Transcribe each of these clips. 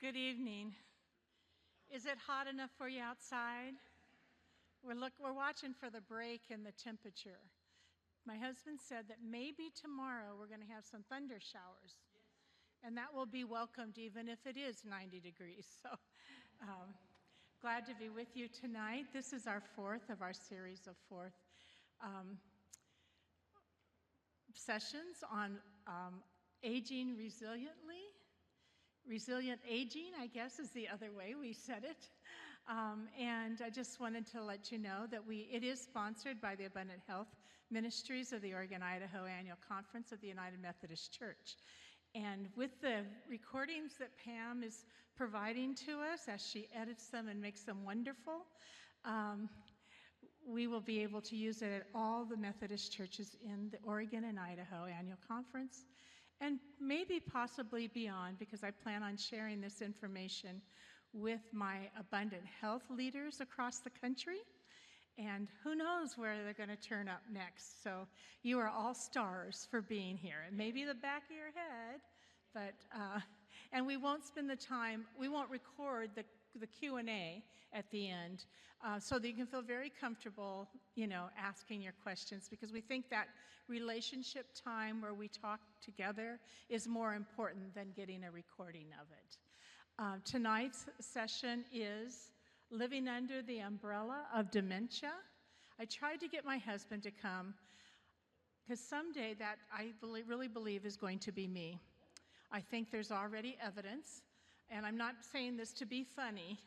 Good evening. Is it hot enough for you outside? We're watching for the break in the temperature. My husband said that maybe tomorrow we're going to have some thunder showers, and that will be welcomed even if it is 90 degrees. So glad to be with you tonight. This is our fourth of our series of sessions on aging resiliently. Resilient aging, I guess, is the other way we said it. And I just wanted to let you know that it is sponsored by the Abundant Health Ministries of the Oregon, Idaho Annual Conference of the United Methodist Church. And with the recordings that Pam is providing to us as she edits them and makes them wonderful, we will be able to use it at all the Methodist churches in the Oregon and Idaho Annual Conference, and maybe possibly beyond, because I plan on sharing this information with my Abundant Health leaders across the country, and who knows where they're going to turn up next. So you are all stars for being here. It may be the back of your head, but and we won't spend the time, we won't record the Q&A at the end, so that you can feel very comfortable, asking your questions, because we think that relationship time where we talk together is more important than getting a recording of it. Tonight's session is Living Under the Umbrella of Dementia. I tried to get my husband to come, because someday that I really believe is going to be me. I think there's already evidence. And I'm not saying this to be funny,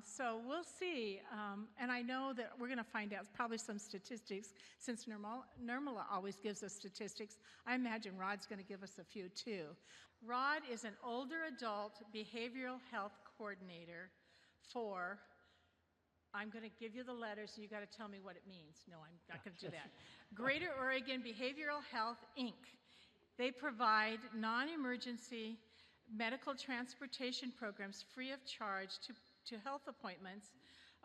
so we'll see. And I know that we're going to find out probably some statistics, since Nirmala always gives us statistics. I imagine Rod's going to give us a few too. Rod is an older adult behavioral health coordinator for, I'm going to give you the letters and you got to tell me what it means. No, I'm not going to do that. Greater Oregon Behavioral Health, Inc. They provide non-emergency medical transportation programs free of charge to health appointments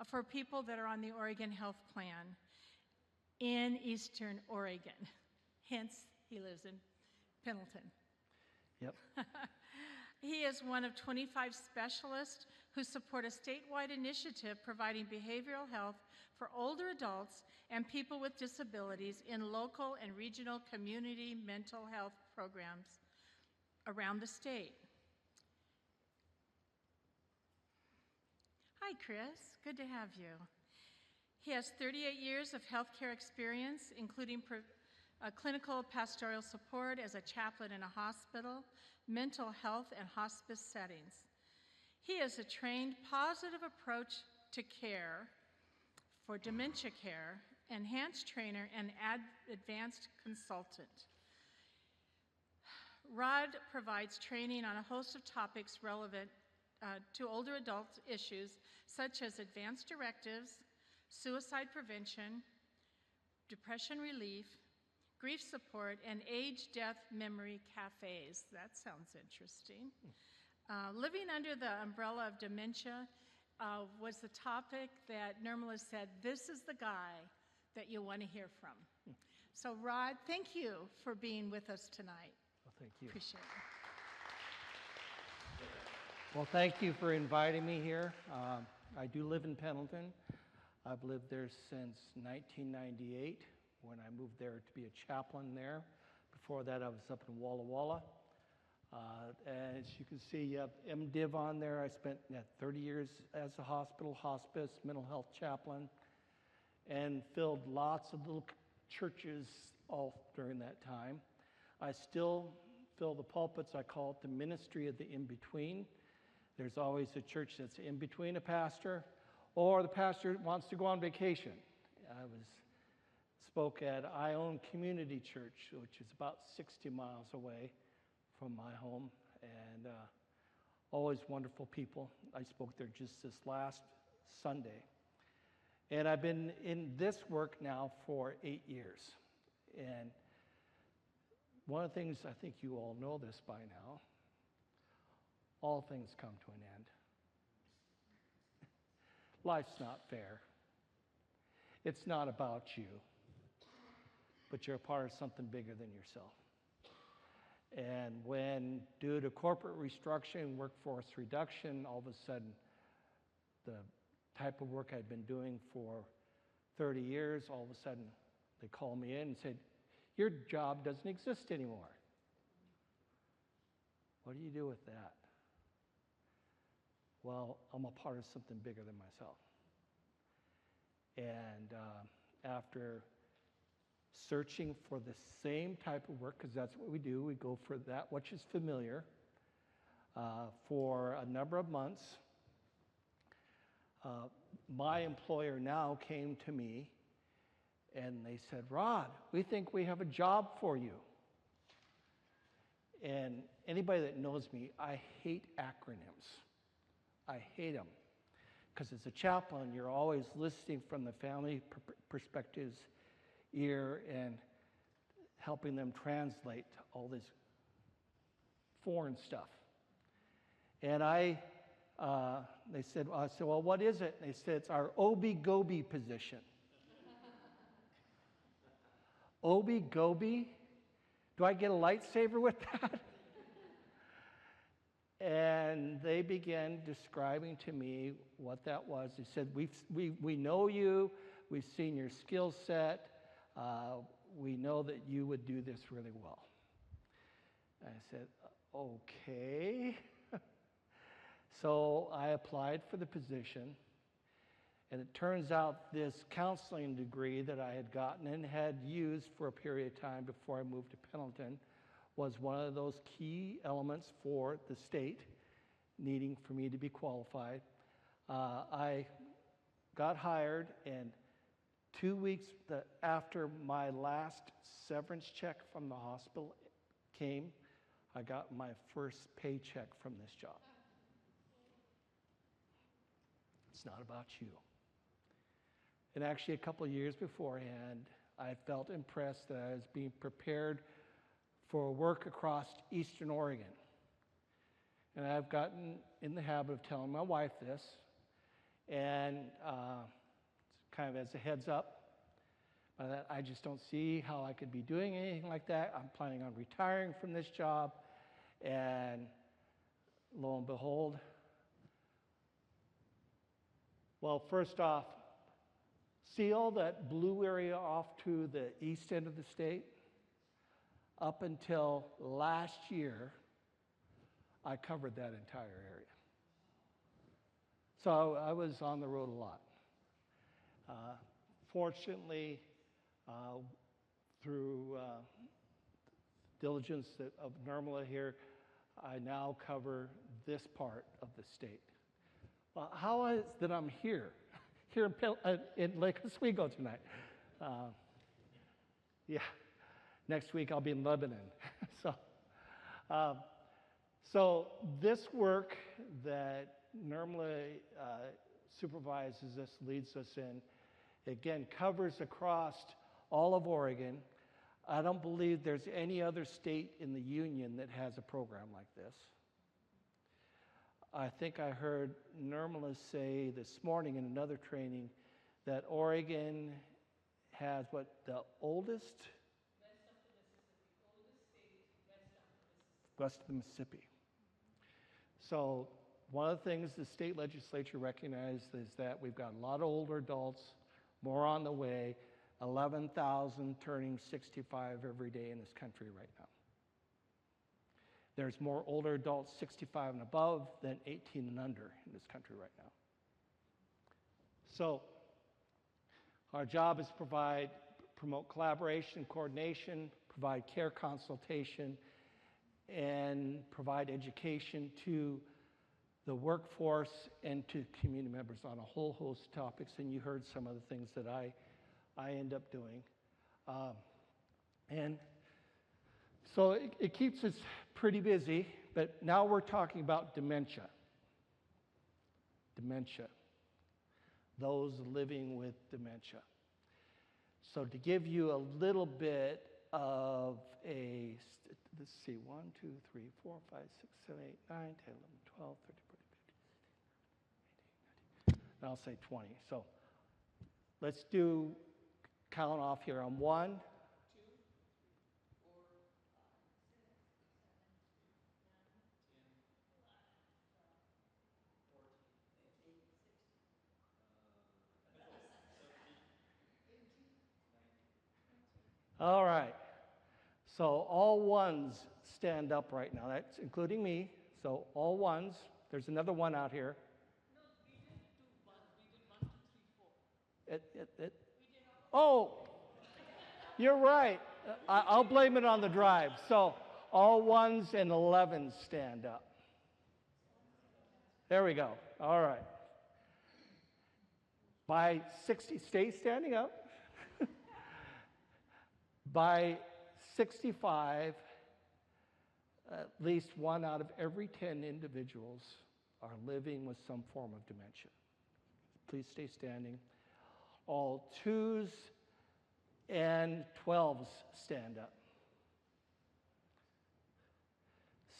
for people that are on the Oregon Health Plan in Eastern Oregon. Hence, he lives in Pendleton. Yep. He is one of 25 specialists who support a statewide initiative providing behavioral health for older adults and people with disabilities in local and regional community mental health programs around the state. Hi, Chris. Good to have you. He has 38 years of healthcare experience, including clinical pastoral support as a chaplain in a hospital, mental health, and hospice settings. He has a trained positive approach to care for dementia care, enhanced trainer, and advanced consultant. Rod provides training on a host of topics relevant to older adult issues such as advanced directives, suicide prevention, depression relief, grief support, and age, death, memory cafes. That sounds interesting. Living under the umbrella of dementia was the topic that Nirmala said, this is the guy that you want to hear from. So Rod, thank you for being with us tonight. Well, thank you. Appreciate it. Well, thank you for inviting me here. I do live in Pendleton. I've lived there since 1998 when I moved there to be a chaplain there. Before that, I was up in Walla Walla. As you can see, you have M.Div on there. I spent 30 years as a hospice, mental health chaplain, and filled lots of little churches all during that time. I still fill the pulpits. I call it the ministry of the in-between. There's always a church that's in between a pastor, or the pastor wants to go on vacation. I spoke at Ione Community Church, which is about 60 miles away from my home, and always wonderful people. I spoke there just this last Sunday. And I've been in this work now for 8 years. And one of the things, I think you all know this by now, all things come to an end. Life's not fair. It's not about you, but you're a part of something bigger than yourself. And when, due to corporate restructuring, workforce reduction, all of a sudden, the type of work I'd been doing for 30 years, all of a sudden, they called me in and said, your job doesn't exist anymore. What do you do with that? Well, I'm a part of something bigger than myself. And after searching for the same type of work, because that's what we do, we go for that which is familiar, for a number of months, my employer now came to me and they said, Rod, we think we have a job for you. And anybody that knows me, I hate acronyms. I hate them. Because as a chaplain, you're always listening from the family perspective's ear and helping them translate all this foreign stuff. And I said, well, what is it? And they said, it's our GOBHI position. GOBHI? Do I get a lightsaber with that? And they began describing to me what that was. They said, we know you, we've seen your skill set, we know that you would do this really well. And I said, okay. So I applied for the position, and it turns out this counseling degree that I had gotten and had used for a period of time before I moved to Pendleton was one of those key elements for the state needing for me to be qualified. I got hired, and 2 weeks after my last severance check from the hospital came, I got my first paycheck from this job. It's not about you. And actually, a couple of years beforehand, I felt impressed that I was being prepared for work across Eastern Oregon. And I've gotten in the habit of telling my wife this, and kind of as a heads up, that I just don't see how I could be doing anything like that. I'm planning on retiring from this job, and lo and behold, well, first off, see all that blue area off to the east end of the state? Up until last year, I covered that entire area. So I was on the road a lot. Fortunately, through diligence of NRMLA here, I now cover this part of the state. Well, how is it that I'm here in Lake Oswego tonight? Yeah. Next week I'll be in Lebanon. So this work that NRMLA supervises us, leads us in, again, covers across all of Oregon. I don't believe there's any other state in the union that has a program like this. I think I heard NRMLA say this morning in another training that Oregon has what, the oldest? West of the Mississippi. So one of the things the state legislature recognized is that we've got a lot of older adults, more on the way, 11,000 turning 65 every day in this country right now. There's more older adults 65 and above than 18 and under in this country right now. So our job is to promote collaboration, coordination, provide care consultation, and provide education to the workforce and to community members on a whole host of topics. And you heard some of the things that I end up doing. And so it keeps us pretty busy, but now we're talking about dementia. Dementia. Those living with dementia. So to give you a little bit of a, let's see, 1, 2, 3, 4, 5, 6, 7, 8, 9, 10, 11, 12, 13, 14, 15, 16, 17, 18, 19. I'll say 20. So let's do count off here on 1, 2, 3, 4, 5, 6, 7, 8, 9, 10, 11, 12, 13, 14, 15, 16, 17, 18, 19, 20. All right. So all ones stand up right now. That's including me. So all ones. There's another one out here. No, we didn't do one. We did 1, 2, 3, 4. Oh, you're right. I'll blame it on the drive. So all ones and 11s stand up. There we go. All right. By 60, stay standing up. By 65, at least 1 out of every 10 individuals are living with some form of dementia. Please stay standing. All 2s and 12s stand up.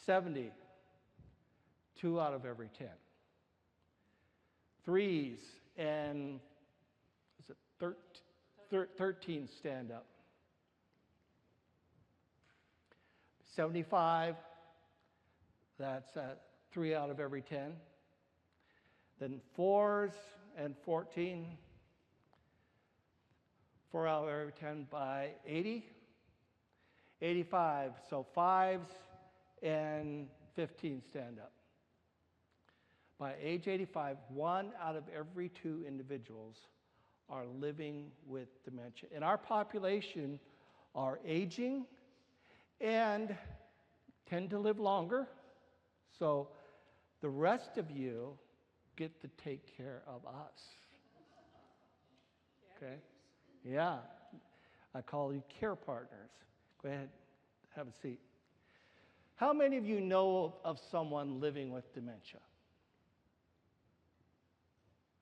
70, 2 out of every 10. 3s and 13 stand up. 75, that's 3 out of every 10. Then 4s and 14, 4 out of every 10 by 80. 85, so 5s and 15 stand up. By age 85, 1 out of every 2 individuals are living with dementia. And our population are aging and tend to live longer. So the rest of you get to take care of us. Okay? Yeah. I call you care partners. Go ahead, have a seat. How many of you know of someone living with dementia?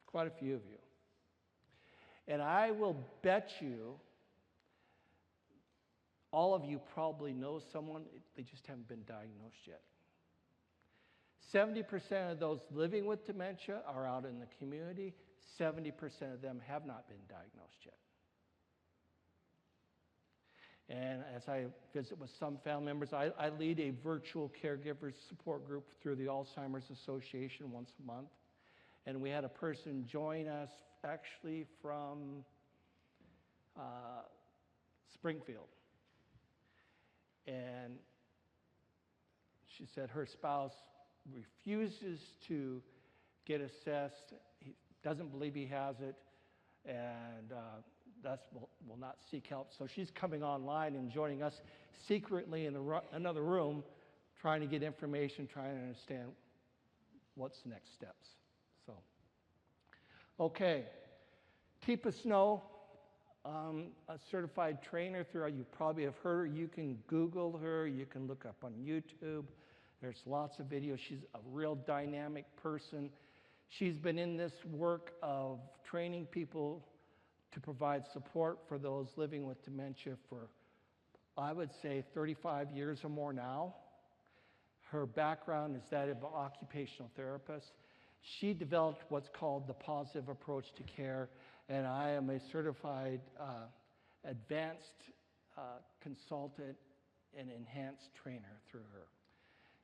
Quite a few of you. And I will bet you all of you probably know someone, they just haven't been diagnosed yet. 70% of those living with dementia are out in the community. 70% of them have not been diagnosed yet. And as I visit with some family members, I lead a virtual caregivers support group through the Alzheimer's Association once a month. And we had a person join us actually from Springfield. And she said her spouse refuses to get assessed. He doesn't believe he has it, and thus will not seek help. So she's coming online and joining us secretly in another room, trying to get information, trying to understand what's the next steps. So, okay, Teepa Snow, a certified trainer through, you probably have heard her. You can Google her, you can look up on YouTube. There's lots of videos. She's a real dynamic person. She's been in this work of training people to provide support for those living with dementia for, I would say, 35 years or more now. Her background is that of an occupational therapist. She developed what's called the positive approach to care, and I am a certified advanced consultant and enhanced trainer through her.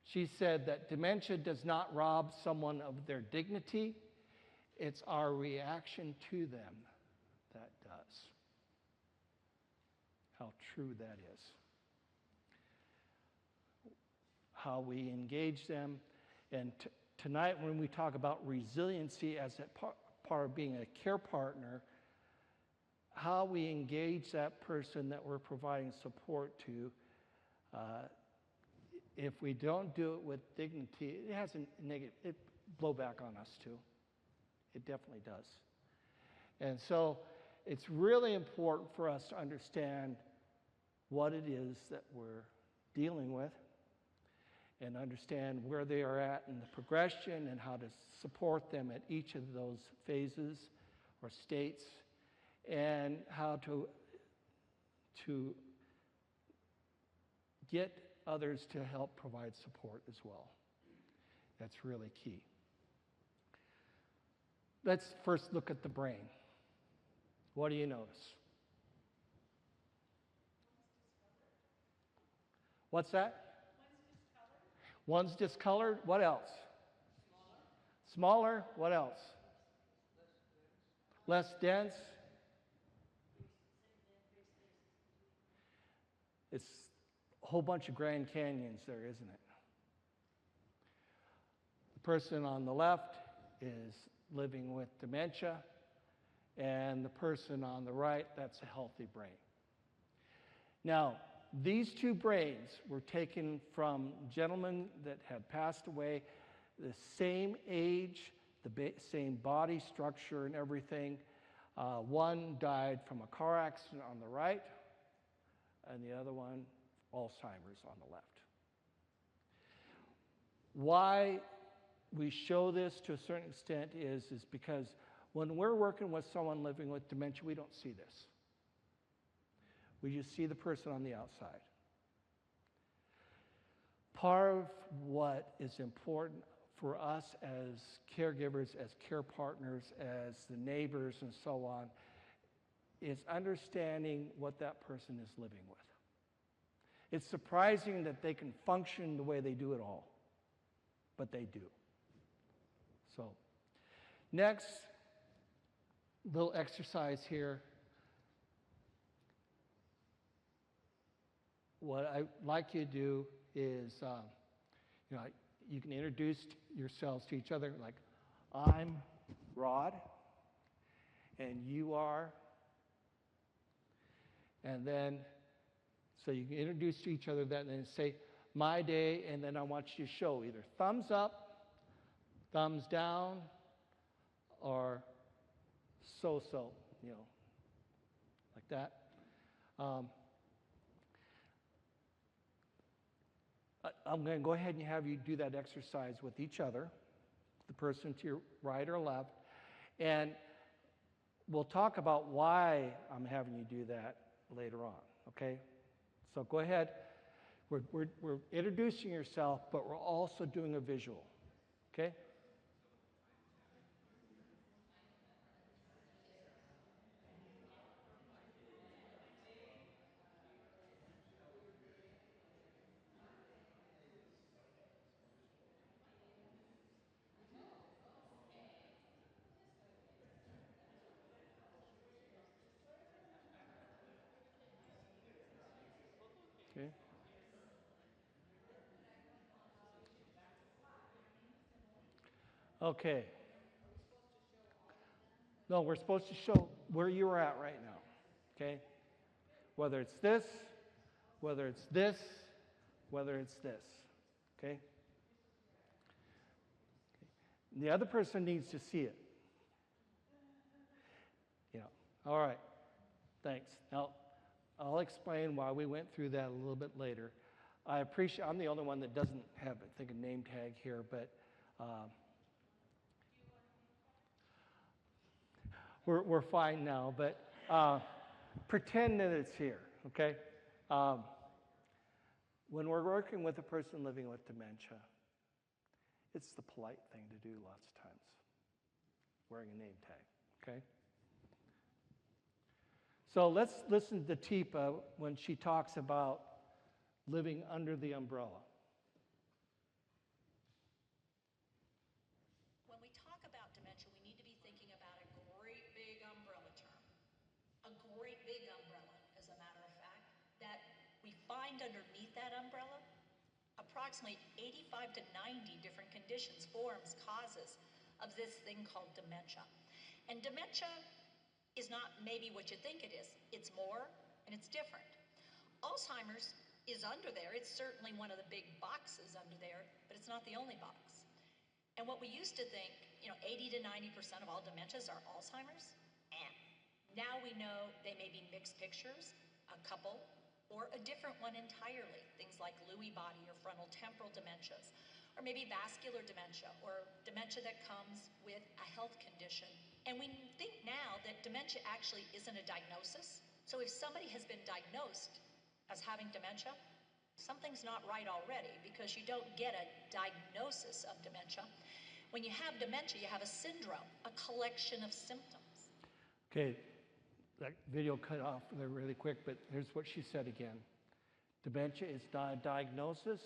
She said that dementia does not rob someone of their dignity. It's our reaction to them that does. How true that is. How we engage them. And tonight when we talk about resiliency as a part of being a care partner, how we engage that person that we're providing support to, if we don't do it with dignity, it has a negative blowback on us too. It definitely does. And so it's really important for us to understand what it is that we're dealing with and understand where they are at in the progression and how to support them at each of those phases or states, and how to get others to help provide support as well. That's really key. Let's first look at the brain. What do you notice? What's that? One's discolored. What else? Smaller. What else? Less dense. It's a whole bunch of Grand Canyons there, isn't it? The person on the left is living with dementia, and the person on the right, that's a healthy brain. Now, these two brains were taken from gentlemen that had passed away, the same age, the same body structure and everything. One died from a car accident on the right, and the other one, Alzheimer's on the left. Why we show this to a certain extent is because when we're working with someone living with dementia, we don't see this. We just see the person on the outside. Part of what is important for us as caregivers, as care partners, as the neighbors and so on, is understanding what that person is living with. It's surprising that they can function the way they do it all, but they do. So, next, little exercise here. What I'd like you to do is, you can introduce yourselves to each other, like, I'm Rod, and you are, and then, so you can introduce to each other that, and then say, my day, and then I want you to show either thumbs up, thumbs down, or so-so, like that. I'm going to go ahead and have you do that exercise with each other, the person to your right or left, and we'll talk about why I'm having you do that later on, okay? So go ahead. We're introducing yourself, but we're also doing a visual, okay? Okay. Okay. No, we're supposed to show where you're at right now, okay? Whether it's this, whether it's this, whether it's this, okay? The other person needs to see it. All right, thanks. Now, I'll explain why we went through that a little bit later. I'm the only one that doesn't have, I think, a name tag here, but we're fine now, but pretend that it's here, okay? When we're working with a person living with dementia, it's the polite thing to do lots of times, wearing a name tag, okay? So let's listen to Teepa when she talks about living under the umbrella. When we talk about dementia, we need to be thinking about a great big umbrella term. A great big umbrella, as a matter of fact, that we find underneath that umbrella approximately 85 to 90 different conditions, forms, causes of this thing called dementia. And dementia is not maybe what you think it is. It's more, and it's different. Alzheimer's is under there. It's certainly one of the big boxes under there, but it's not the only box. And what we used to think, 80 to 90% of all dementias are Alzheimer's, and now we know they may be mixed pictures, a couple, or a different one entirely. Things like Lewy body or frontal temporal dementias, or maybe vascular dementia, or dementia that comes with a health condition. And we think now that dementia actually isn't a diagnosis. So if somebody has been diagnosed as having dementia, something's not right already, because you don't get a diagnosis of dementia. When you have dementia, you have a syndrome, a collection of symptoms. Okay, that video cut off there really quick, but here's what she said again. Dementia is not a diagnosis.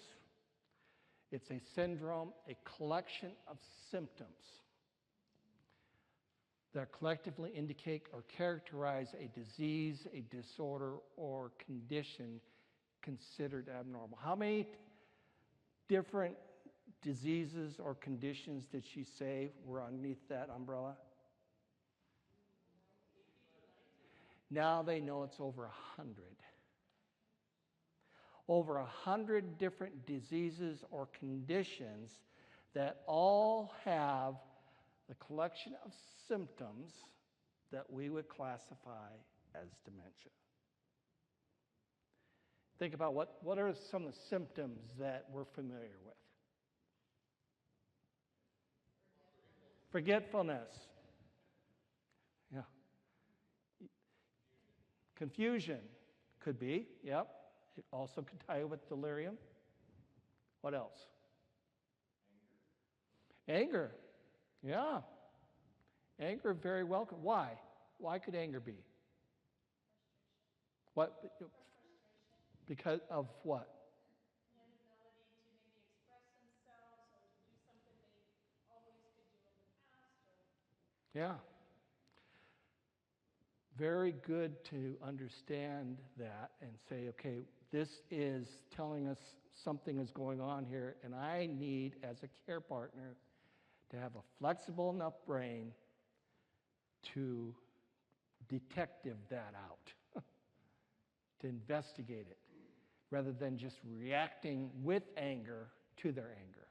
It's a syndrome, a collection of symptoms that collectively indicate or characterize a disease, a disorder, or condition considered abnormal? How many different diseases or conditions did she say were underneath that umbrella? Now they know it's over 100. Over 100 different diseases or conditions that all have the collection of symptoms that we would classify as dementia. Think about what are some of the symptoms that we're familiar with? Forgetfulness. Yeah. Confusion could be, yep. It also could tie with delirium. What else? Anger. Yeah. Anger very well. Why? Why could anger be? What? Because of what? Inability to maybe express themselves or to do something they always could do in the past. Yeah. Very good to understand that and say, okay, this is telling us something is going on here, and I need, as a care partner, to have a flexible enough brain to detective that out, to investigate it, rather than just reacting with anger to their anger.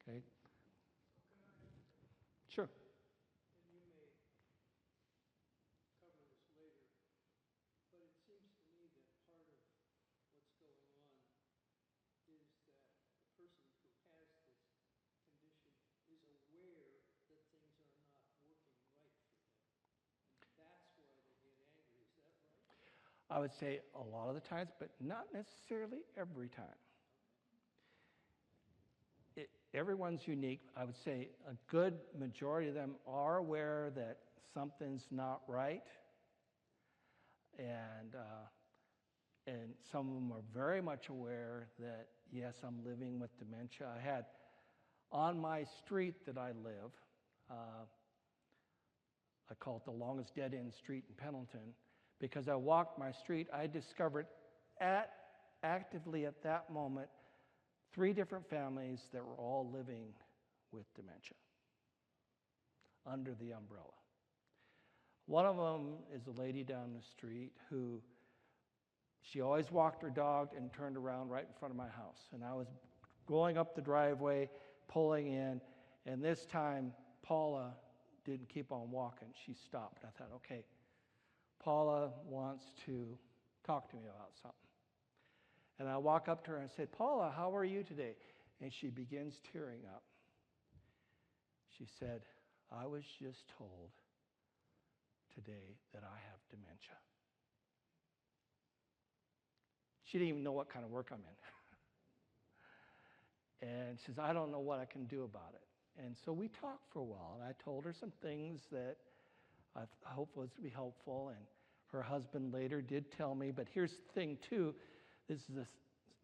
Okay? Sure. And you may cover this later, but it seems to me that part of what's going on is that the person who has this condition is aware that things are not working right for them. And that's why they get angry. Is that right? I would say a lot of the times, but not necessarily every time. Everyone's unique. I would say a good majority of them are aware that something's not right, and some of them are very much aware that, yes, I'm living with dementia. I had on my street that I live, I call it the longest dead-end street in Pendleton, because I walked my street, I discovered actively at that moment 3 different families that were all living with dementia under the umbrella. One of them is a lady down the street who, she always walked her dog and turned around right in front of my house. And I was going up the driveway, pulling in, and this time Paula didn't keep on walking. She stopped. I thought, okay, Paula wants to talk to me about something. And I walk up to her and I said, Paula, how are you today? And she begins tearing up. She said, I was just told today that I have dementia. She didn't even know what kind of work I'm in. And she says, I don't know what I can do about it. And so we talked for a while, and I told her some things that I hope was to be helpful. And her husband later did tell me, but here's the thing too,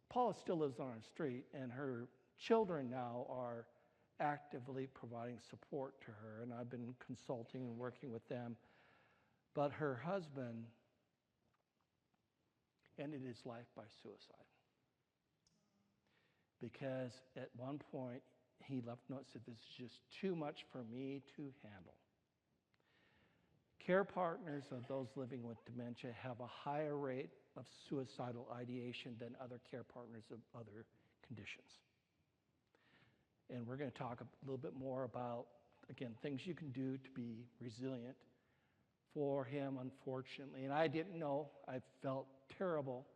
Paula still lives on our street, and her children now are actively providing support to her, and I've been consulting and working with them. But her husband ended his life by suicide. Because at one point, he left notes that this is just too much for me to handle. Care partners of those living with dementia have a higher rate of suicidal ideation than other care partners of other conditions. And we're going to talk a little bit more about, again, things you can do to be resilient for him, unfortunately. And I didn't know. I felt terrible.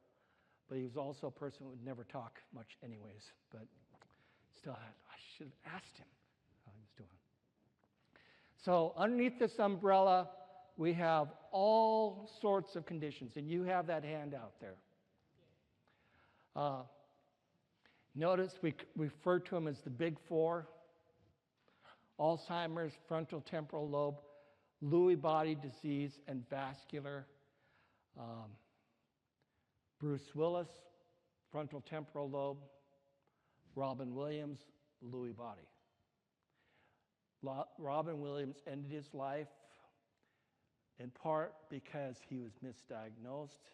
But he was also a person who would never talk much anyways. But still, I should have asked him how he was doing. So underneath this umbrella, we have all sorts of conditions, and you have that handout there. Notice we refer to them as the big 4. Alzheimer's, frontal temporal lobe, Lewy body disease, and vascular. Bruce Willis, frontal temporal lobe. Robin Williams, Lewy body. Robin Williams ended his life in part because he was misdiagnosed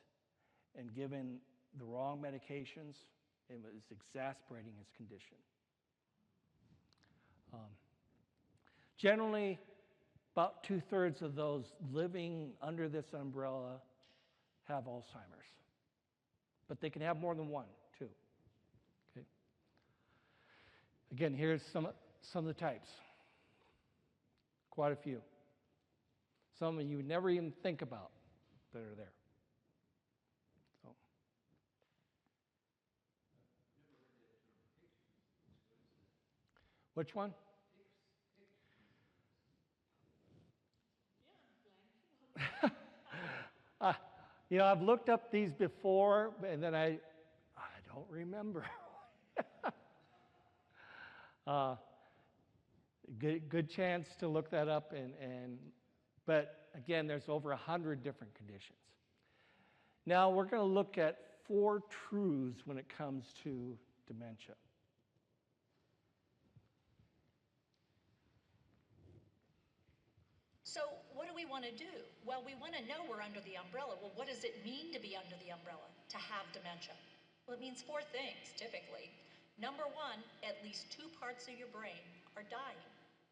and given the wrong medications. It was exasperating his condition. Generally, about 2/3 of those living under this umbrella have Alzheimer's. But they can have more than one, too. Okay. Again, here's some of the types. Quite a few. Some you would never even think about that are there. So. Which one? I've looked up these before, and then I don't remember. Good chance to look that up, but again, there's over 100 different conditions. Now we're going to look at 4 truths when it comes to dementia. So what do we want to do? Well, we want to know we're under the umbrella. Well, what does it mean to be under the umbrella, to have dementia? Well, it means 4 things, typically. Number 1, at least 2 parts of your brain are dying.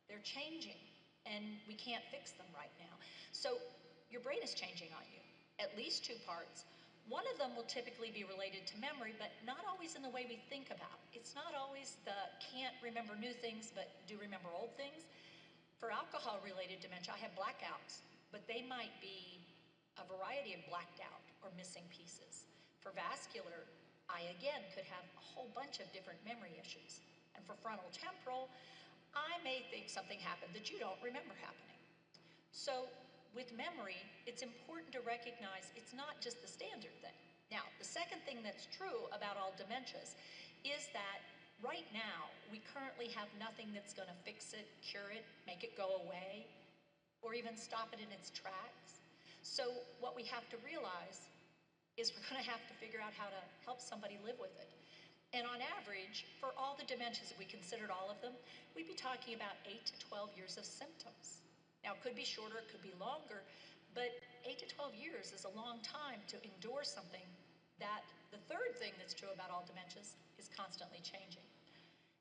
They're changing, and we can't fix them right now. So your brain is changing on you, at least 2 parts. One of them will typically be related to memory, but not always in the way we think about. It's not always the can't remember new things, but do remember old things. For alcohol-related dementia, I have blackouts, but they might be a variety of blacked out or missing pieces. For vascular, I again could have a whole bunch of different memory issues. And for frontal temporal, I may think something happened that you don't remember happening. So with memory, it's important to recognize it's not just the standard thing. Now, the second thing that's true about all dementias is that right now, we currently have nothing that's going to fix it, cure it, make it go away, or even stop it in its tracks. So what we have to realize is we're going to have to figure out how to help somebody live with it. And on average, for all the dementias, if we considered all of them, we'd be talking about 8 to 12 years of symptoms. Now, it could be shorter, it could be longer, but 8 to 12 years is a long time to endure something that the third thing that's true about all dementias is constantly changing.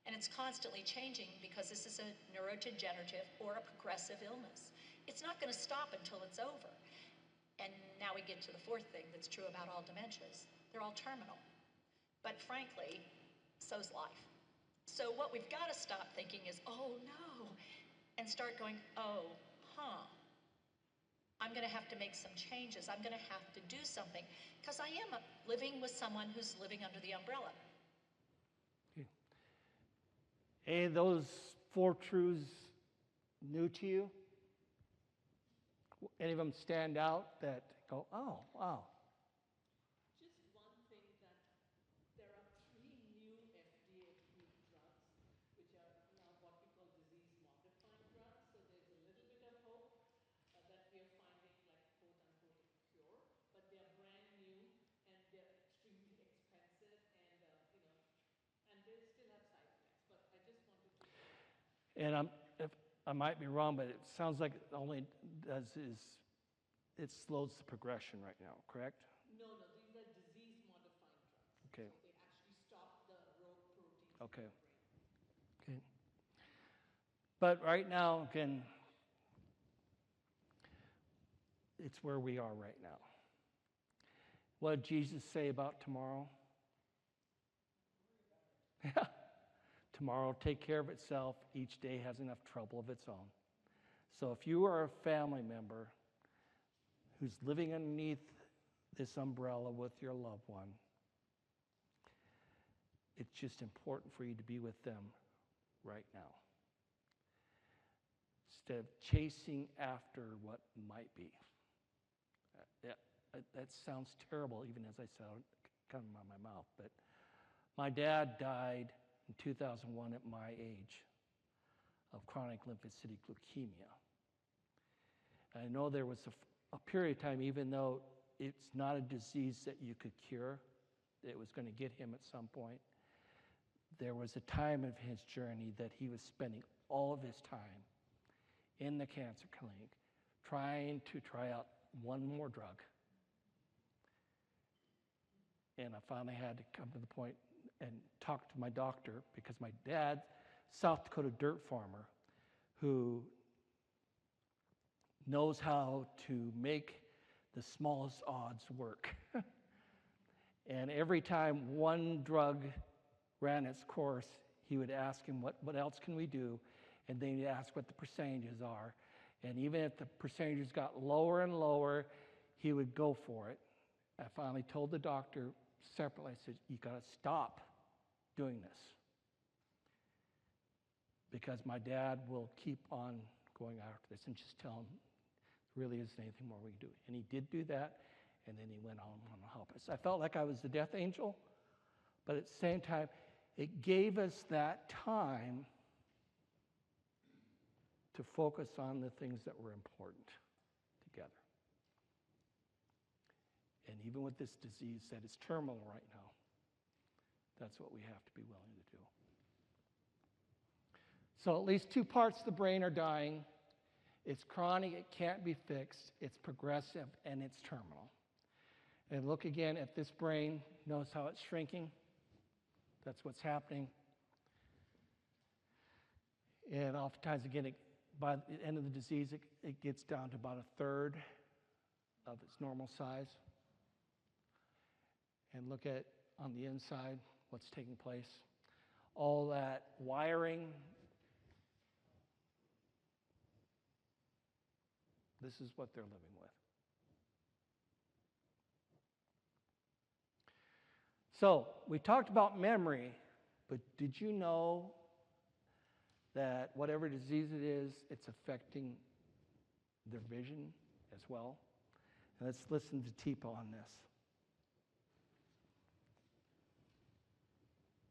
And it's constantly changing because this is a neurodegenerative or a progressive illness. It's not going to stop until it's over. And now we get to the 4th thing that's true about all dementias. They're all terminal. But frankly, so's life. So what we've got to stop thinking is, oh no, and start going, oh, I'm going to have to make some changes. I'm going to have to do something because I am living with someone who's living under the umbrella. Any of those 4 truths new to you? Any of them stand out that go, oh, wow? Just one thing that there are 3 new FDA-approved drugs, which are now what we call disease-modifying drugs. So there's a little bit of hope that we are finding like quote-unquote a cure, but they are brand new and they're extremely expensive and they still have side effects. But I just wanted to share that. And I might be wrong, but it sounds like it only does is it slows the progression right now, correct? No, these are disease-modifying drugs. Okay. So they actually stop the rogue proteins Okay. in the Okay. brain. But right now, again, it's where we are right now. What did Jesus say about tomorrow? Yeah. Tomorrow will take care of itself. Each day has enough trouble of its own. So if you are a family member who's living underneath this umbrella with your loved one, it's just important for you to be with them right now. Instead of chasing after what might be. That sounds terrible, even as I sound coming out of my mouth. But my dad died in 2001 at my age of chronic lymphocytic leukemia. I know there was a period of time, even though it's not a disease that you could cure, it was going to get him at some point. There was a time of his journey that he was spending all of his time in the cancer clinic trying to try out one more drug. And I finally had to come to the point and talk to my doctor, because my dad, South Dakota dirt farmer, who knows how to make the smallest odds work. And every time one drug ran its course, he would ask him, what else can we do? And then he'd ask what the percentages are. And even if the percentages got lower and lower, he would go for it. I finally told the doctor separately, I said, you got to stop doing this, because my dad will keep on going after this, and just tell him there really isn't anything more we can do. And he did do that, and then he went on to help us. I felt like I was the death angel, but at the same time, it gave us that time to focus on the things that were important together. And even with this disease that is terminal right now, that's what we have to be willing to do. So at least 2 parts of the brain are dying. It's chronic, it can't be fixed, it's progressive, and it's terminal. And look again at this brain, notice how it's shrinking. That's what's happening. And oftentimes, again, by the end of the disease, it gets down to about 1/3 of its normal size. And look at, on the inside, what's taking place. All that wiring, this is what they're living with. So, we talked about memory, but did you know that whatever disease it is, it's affecting their vision as well? And let's listen to Teepa on this.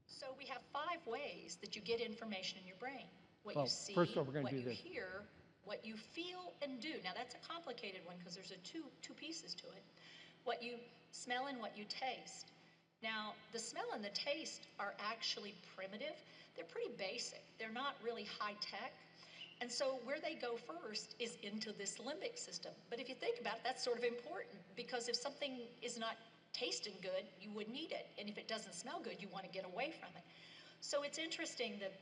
So we have 5 ways that you get information in your brain. What Well, you see, first of all, we're gonna what do you this. hear, what you feel and do. Now that's a complicated one because there's two pieces to it. What you smell and what you taste. Now, the smell and the taste are actually primitive. They're pretty basic. They're not really high tech. And so where they go first is into this limbic system. But if you think about it, that's sort of important, because if something is not tasting good, you wouldn't eat it. And if it doesn't smell good, you want to get away from it. So it's interesting that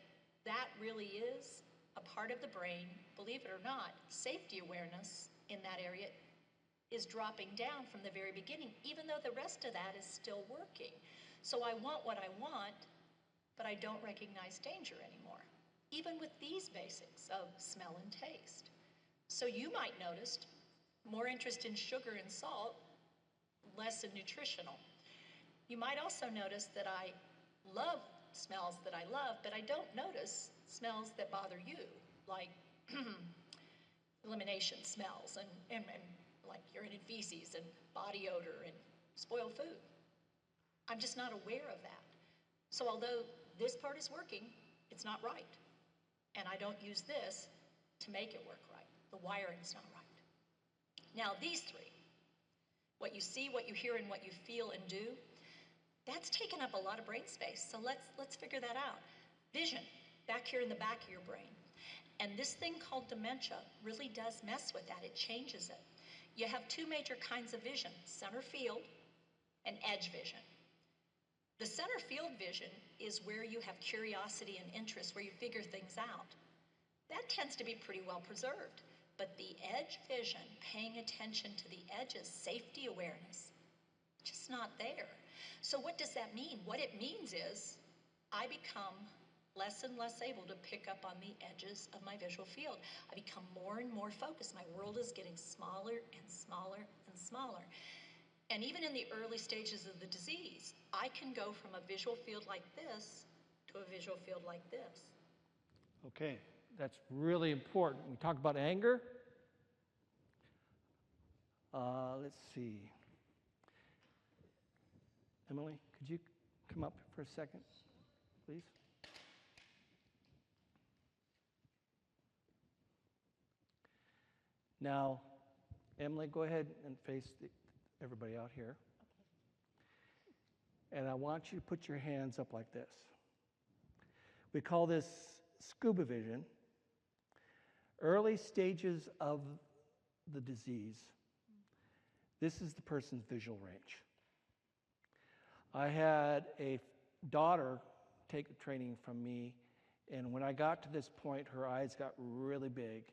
that really is a part of the brain. Believe it or not, safety awareness in that area is dropping down from the very beginning, even though the rest of that is still working. So I want what I want, but I don't recognize danger anymore, even with these basics of smell and taste. So you might notice more interest in sugar and salt, less in nutritional. You might also notice that I love smells that I love, but I don't notice smells that bother you, like elimination smells and like urine and feces and body odor and spoiled food. I'm just not aware of that. So although this part is working, it's not right. And I don't use this to make it work right. The wiring's not right. Now these 3, what you see, what you hear, and what you feel and do, that's taken up a lot of brain space. So let's figure that out. Vision, back here in the back of your brain. And this thing called dementia really does mess with that. It changes it. You have 2 major kinds of vision, center field and edge vision. The center field vision is where you have curiosity and interest, where you figure things out. That tends to be pretty well preserved. But the edge vision, paying attention to the edges, safety awareness, just not there. So what does that mean? What it means is I become less and less able to pick up on the edges of my visual field. I become more and more focused. My world is getting smaller and smaller and smaller. And even in the early stages of the disease, I can go from a visual field like this to a visual field like this. Okay, that's really important. We talk about anger. Let's see. Emily, could you come up for a second, please? Now, Emily, go ahead and face everybody out here. And I want you to put your hands up like this. We call this scuba vision. Early stages of the disease. This is the person's visual range. I had a daughter take the training from me, and when I got to this point, her eyes got really big.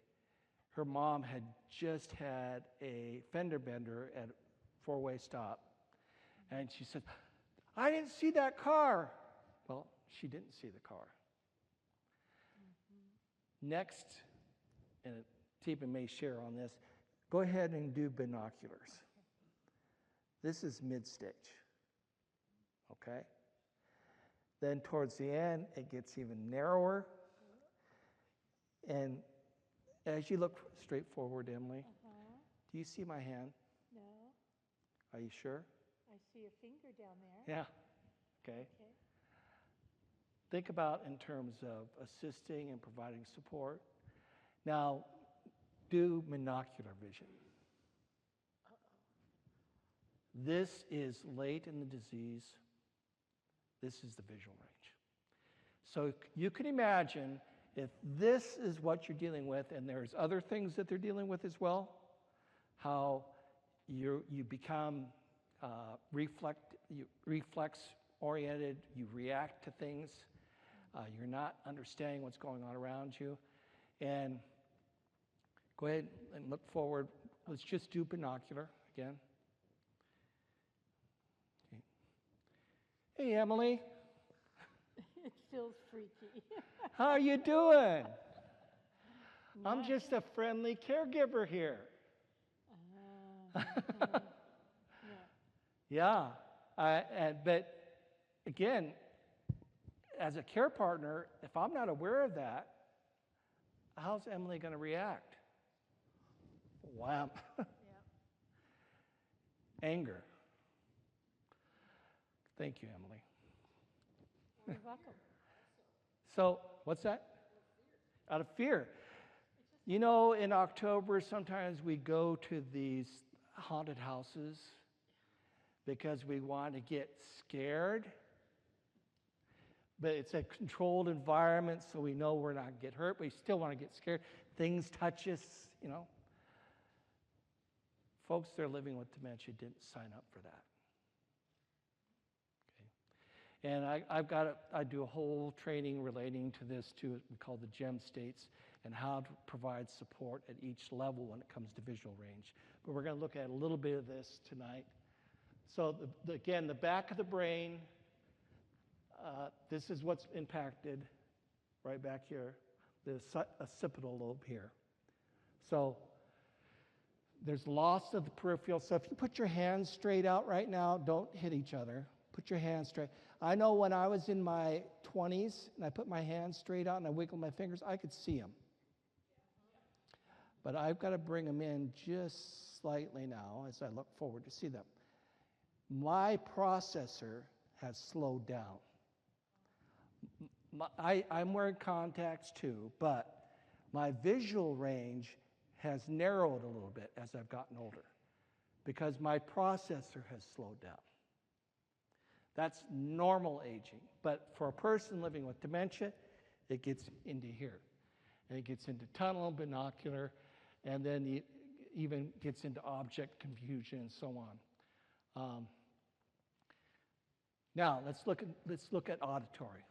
Her mom had just had a fender bender at a four-way stop, and she said, "I didn't see that car." Well, she didn't see the car. Next, and Tipa may share on this, go ahead and do binoculars. This is mid-stage, okay? Then towards the end, it gets even narrower. And as you look straight forward, Emily, do you see my hand? No, Are you sure? I see a finger down there. Yeah, okay. Think about in terms of assisting and providing support. Now, do monocular vision. This is late in the disease. This is the visual range. So you can imagine if this is what you're dealing with, and there's other things that they're dealing with as well, how you become reflex-oriented, you react to things, you're not understanding what's going on around you. And go ahead and look forward. Let's just do binocular again. Okay. Hey, Emily. It feels freaky. How are you doing? I'm just a friendly caregiver here. Yeah, but again, as a care partner, if I'm not aware of that, how's Emily going to react? Wham. Anger. Thank you, Emily. You're welcome. So, what's that? Out of fear. You know, in October, sometimes we go to these haunted houses because we want to get scared. But it's a controlled environment, so we know we're not going to get hurt. We still want to get scared. Things touch us, you know. Folks that are living with dementia didn't sign up for that. Okay. And I do a whole training relating to this too. We call the GEM states, and how to provide support at each level when it comes to visual range. But we're going to look at a little bit of this tonight. So again, the back of the brain. This is what's impacted right back here, the occipital lobe here. So there's loss of the peripheral. So if you put your hands straight out right now, don't hit each other. Put your hands straight. I know when I was in my 20s and I put my hands straight out and I wiggled my fingers, I could see them. But I've got to bring them in just slightly now as I look forward to see them. My processor has slowed down. I'm wearing contacts too, but my visual range has narrowed a little bit as I've gotten older because my processor has slowed down. That's normal aging, but for a person living with dementia, it gets into here. And it gets into tunnel, binocular, and then it even gets into object confusion and so on. Now, let's look at auditory.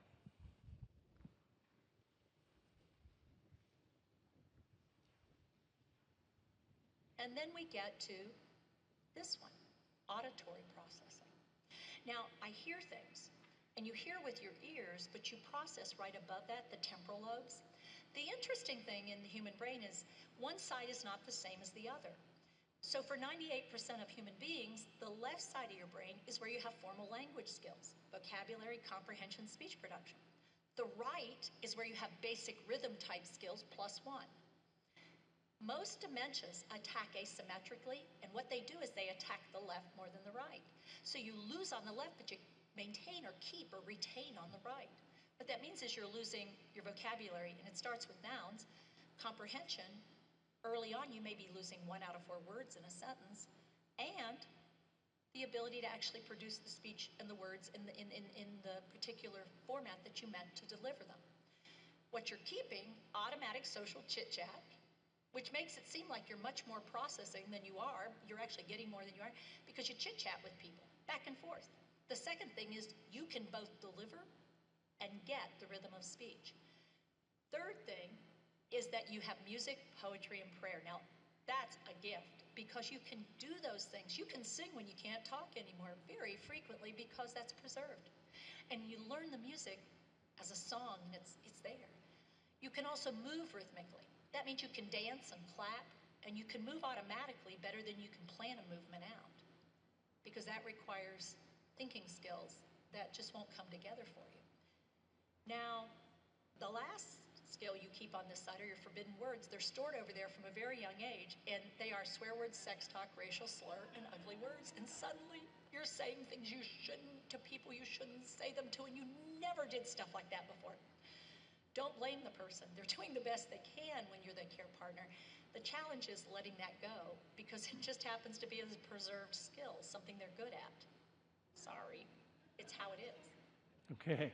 And then we get to this one, auditory processing. Now, I hear things, and you hear with your ears, but you process right above that, the temporal lobes. The interesting thing in the human brain is one side is not the same as the other. So for 98% of human beings, the left side of your brain is where you have formal language skills, vocabulary, comprehension, speech production. The right is where you have basic rhythm type skills +1. Most dementias attack asymmetrically, and what they do is they attack the left more than the right. So you lose on the left, but you maintain or keep or retain on the right. What that means is you're losing your vocabulary, and it starts with nouns. Comprehension, early on you may be losing 1 out of 4 words in a sentence, and the ability to actually produce the speech and the words in the particular format that you meant to deliver them. What you're keeping, automatic social chit-chat, which makes it seem like you're much more processing than you are. You're actually getting more than you are because you chit-chat with people back and forth. The second thing is you can both deliver and get the rhythm of speech. Third thing is that you have music, poetry, and prayer. Now, that's a gift because you can do those things. You can sing when you can't talk anymore very frequently because that's preserved. And you learn the music as a song, and it's there. You can also move rhythmically. That means you can dance and clap, and you can move automatically better than you can plan a movement out because that requires thinking skills that just won't come together for you. Now, the last skill you keep on this side are your forbidden words. They're stored over there from a very young age, and they are swear words, sex talk, racial slur, and ugly words. And suddenly, you're saying things you shouldn't to people you shouldn't say them to, and you never did stuff like that before. Don't blame the person. They're doing the best they can when you're the care partner. The challenge is letting that go because it just happens to be a preserved skill, something they're good at. Sorry, it's how it is. Okay.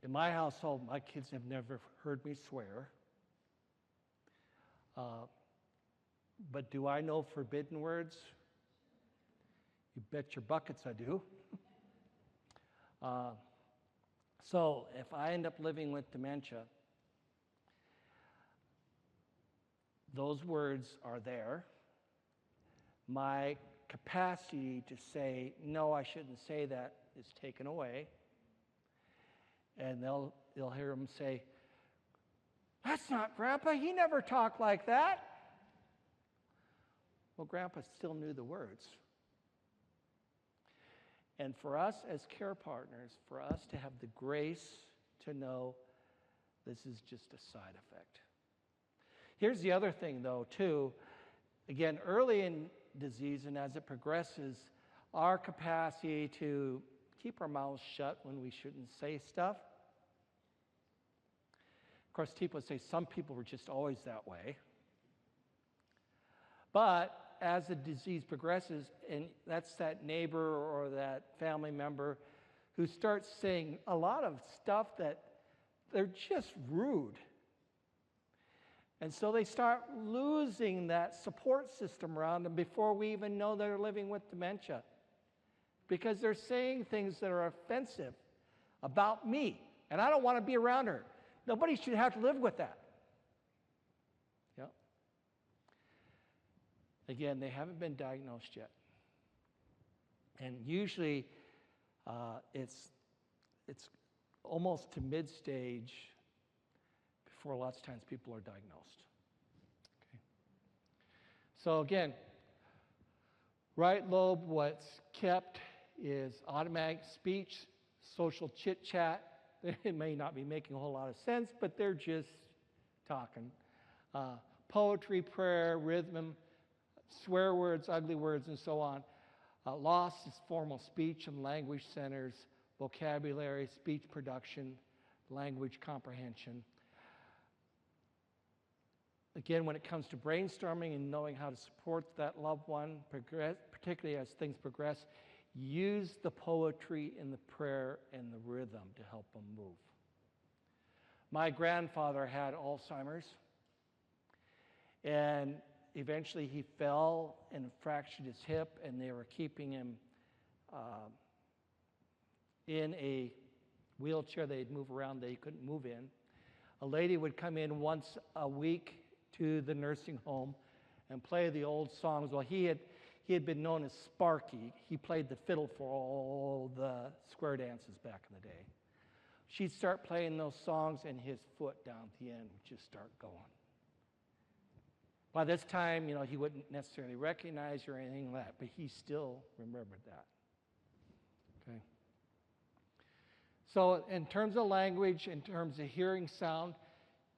In my household, my kids have never heard me swear. But do I know forbidden words? You bet your buckets I do. So if I end up living with dementia, those words are there. My capacity to say, no, I shouldn't say that is taken away. And they'll hear them say, that's not Grandpa, he never talked like that. Well, Grandpa still knew the words. And for us as care partners, for us to have the grace to know this is just a side effect. Here's the other thing, though, too. Again, early in disease and as it progresses, our capacity to keep our mouths shut when we shouldn't say stuff. Of course, people would say some people were just always that way. But as the disease progresses, and that's that neighbor or that family member who starts saying a lot of stuff that they're just rude. And so they start losing that support system around them before we even know they're living with dementia. Because they're saying things that are offensive about me, and I don't want to be around her. Nobody should have to live with that. Yep. Again, they haven't been diagnosed yet. And usually it's almost to mid-stage before lots of times people are diagnosed. Okay. So again, right lobe, what's kept is automatic speech, social chit-chat. It may not be making a whole lot of sense, but they're just talking. Poetry, prayer, rhythm, swear words, ugly words, and so on. Loss is formal speech and language centers, vocabulary, speech production, language comprehension. Again, when it comes to brainstorming and knowing how to support that loved one, particularly as things progress, use the poetry and the prayer and the rhythm to help them move. My grandfather had Alzheimer's, and eventually he fell and fractured his hip, and they were keeping him in a wheelchair they'd move around that he couldn't move in. A lady would come in once a week to the nursing home and play the old songs. Well, he had been known as Sparky. He played the fiddle for all the square dances back in the day. She'd start playing those songs, and his foot down at the end would just start going. By this time, he wouldn't necessarily recognize or anything like that, but he still remembered that. Okay. So in terms of language, in terms of hearing sound,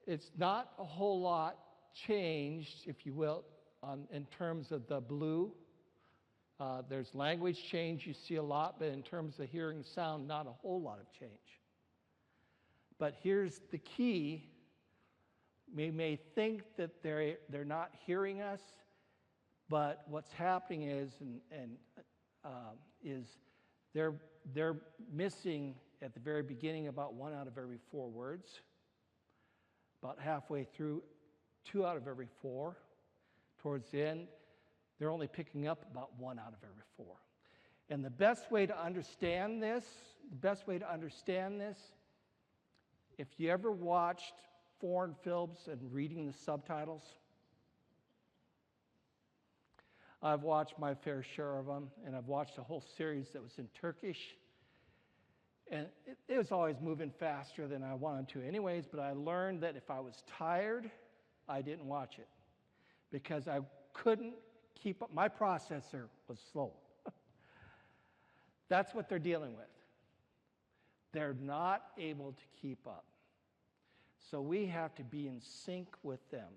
it's not a whole lot changed, if you will, in terms of the blue. There's language change you see a lot, but in terms of hearing sound, not a whole lot of change. But here's the key. We may think that they're not hearing us, but what's happening is they're missing at the very beginning about 1 out of every 4 words. About halfway through, 2 out of every 4. Towards the end, they're only picking up about 1 out of every 4. And the best way to understand this, if you ever watched foreign films and reading the subtitles, I've watched my fair share of them, and I've watched a whole series that was in Turkish. And it was always moving faster than I wanted to anyways, but I learned that if I was tired, I didn't watch it because I couldn't keep up. My processor was slow. That's what they're dealing with. They're not able to keep up. So we have to be in sync with them.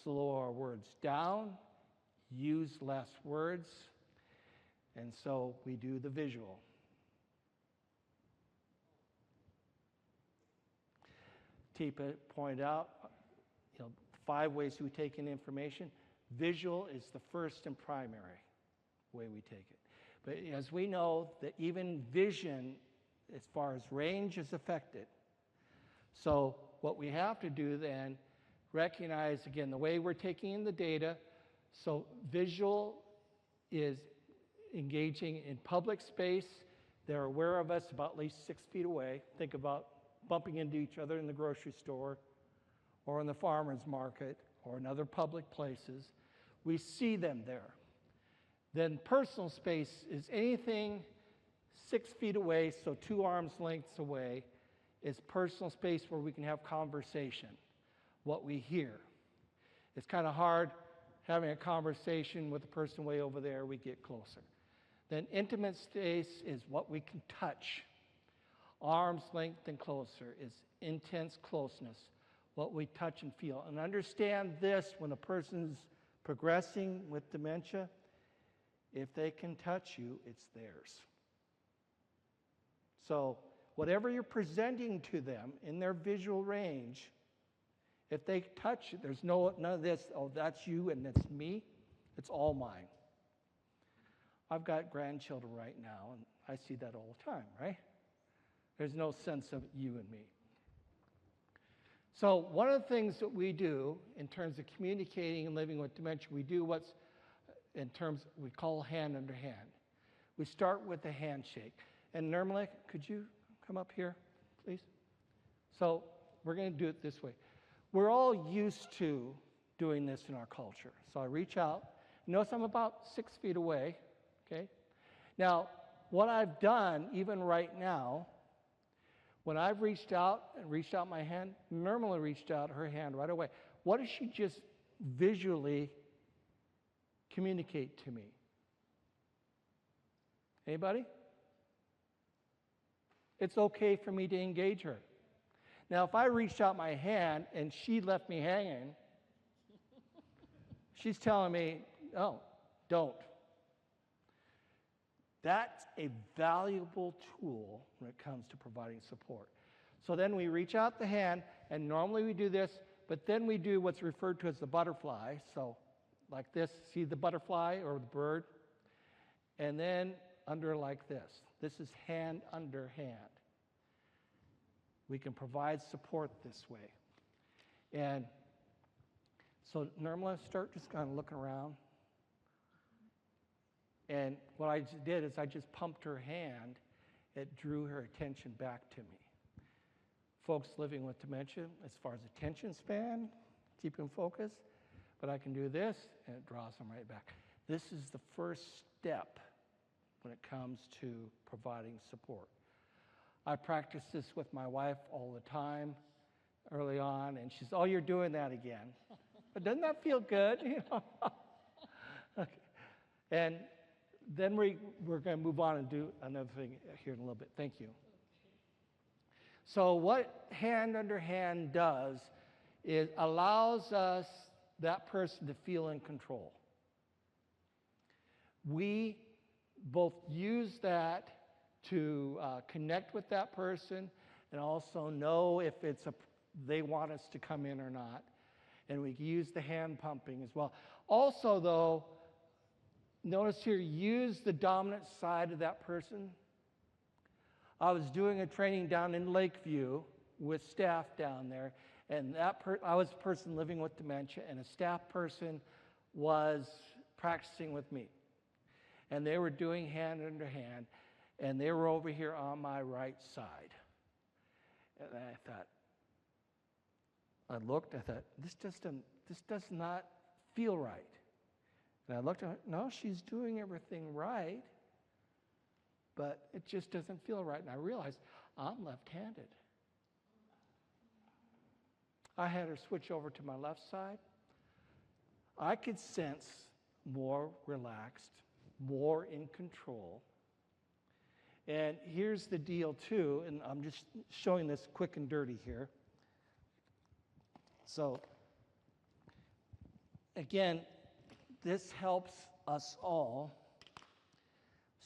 Slow our words down, use less words, and so we do the visual. Teepa pointed out, 5 ways we take in information. Visual is the first and primary way we take it. But as we know, that even vision, as far as range, is affected. So what we have to do then, recognize, again, the way we're taking in the data. So visual is engaging in public space. They're aware of us about at least 6 feet away. Think about bumping into each other in the grocery store or in the farmer's market or in other public places. We see them there. Then personal space is anything 6 feet away, so 2 arms lengths away, is personal space where we can have conversation, what we hear. It's kind of hard having a conversation with the person way over there, we get closer. Then intimate space is what we can touch. Arm's length and closer is intense closeness, what we touch and feel. And understand this, when a person's progressing with dementia, if they can touch you, it's theirs. So whatever you're presenting to them in their visual range, if they touch it, there's none of this, oh, that's you and that's me. It's all mine. I've got grandchildren right now, and I see that all the time, right? There's no sense of you and me. So one of the things that we do in terms of communicating and living with dementia, we do what's in terms we call hand under hand. We start with a handshake. And Nirmala, could you come up here, please? So we're going to do it this way. We're all used to doing this in our culture. So I reach out. Notice I'm about 6 feet away, okay? Now, what I've done, even right now, when I've reached out my hand, Nirmala reached out her hand right away. What does she just visually communicate to me? Anybody? It's okay for me to engage her. Now, if I reached out my hand and she left me hanging, she's telling me, oh, don't. That's a valuable tool when it comes to providing support. So then we reach out the hand, and normally we do this, but then we do what's referred to as the butterfly. So like this, see the butterfly or the bird? And then under like this. This is hand under hand. We can provide support this way. And so Nirmala, start just kind of looking around. And what I just did is I just pumped her hand. It drew her attention back to me. Folks living with dementia, as far as attention span, keep them focused. But I can do this, and it draws them right back. This is the first step when it comes to providing support. I practice this with my wife all the time early on, and she says, oh, you're doing that again. But doesn't that feel good? Okay. And then we're going to move on and do another thing here in a little bit. Thank you. So what hand under hand does is allows us, that person, to feel in control. We both use that to connect with that person and also know if they want us to come in or not. And we use the hand pumping as well. Also, though, notice here, use the dominant side of that person. I was doing a training down in Lakeview with staff down there, and I was a person living with dementia, and a staff person was practicing with me. and they were doing hand under hand, and they were over here on my right side. And I looked, I thought, this does not feel right. And I looked at her, no, she's doing everything right, but it just doesn't feel right. And I realized I'm left-handed. I had her switch over to my left side. I could sense more relaxed, more in control. And here's the deal too, and I'm just showing this quick and dirty here. So, again, this helps us all.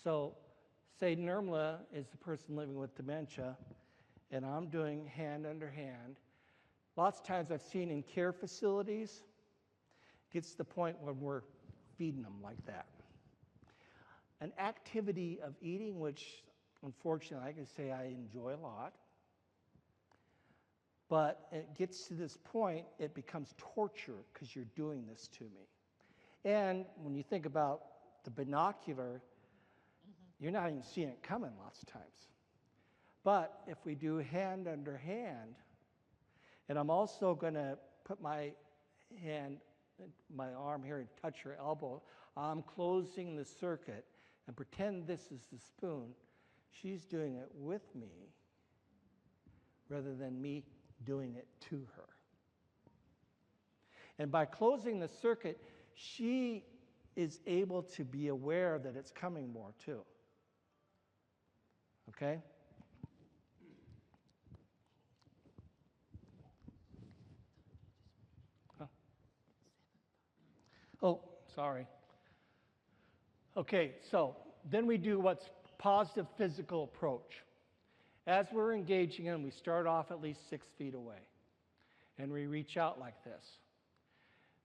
So, say Nirmala is the person living with dementia, and I'm doing hand under hand. Lots of times I've seen in care facilities, it gets to the point when we're feeding them like that. An activity of eating, which unfortunately I can say I enjoy a lot, but it gets to this point, it becomes torture because you're doing this to me. And when you think about the binocular, you're not even seeing it coming lots of times. But if we do hand under hand, and I'm also going to put my hand, my arm here and touch her elbow, I'm closing the circuit and pretend this is the spoon. She's doing it with me rather than me doing it to her. And by closing the circuit, she is able to be aware that it's coming more too. Okay? Huh. Oh, sorry. Okay, so then we do what's positive physical approach. As we're engaging in, we start off at least 6 feet away, and we reach out like this.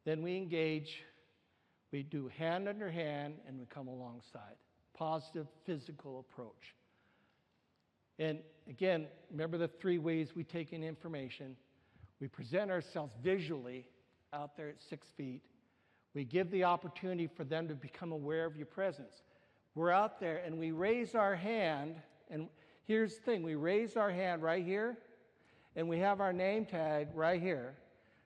Then we engage, we do hand under hand, and we come alongside. Positive physical approach. And again, remember the 3 ways we take in information. We present ourselves visually out there at 6 feet. We give the opportunity for them to become aware of your presence. We're out there and we raise our hand, and here's the thing, we raise our hand right here, and we have our name tag right here.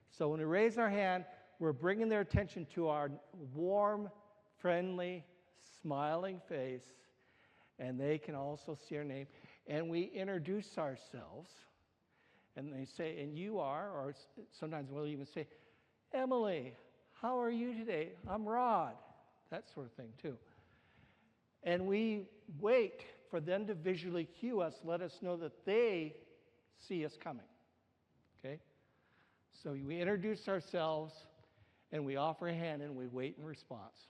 So when we raise our hand, we're bringing their attention to our warm, friendly, smiling face, and they can also see our name. And we introduce ourselves, and they say, and you are, or sometimes we'll even say, Emily, how are you today? I'm Rod. That sort of thing too. And we wait for them to visually cue us, let us know that they see us coming. Okay? So we introduce ourselves, and we offer a hand, and we wait in response.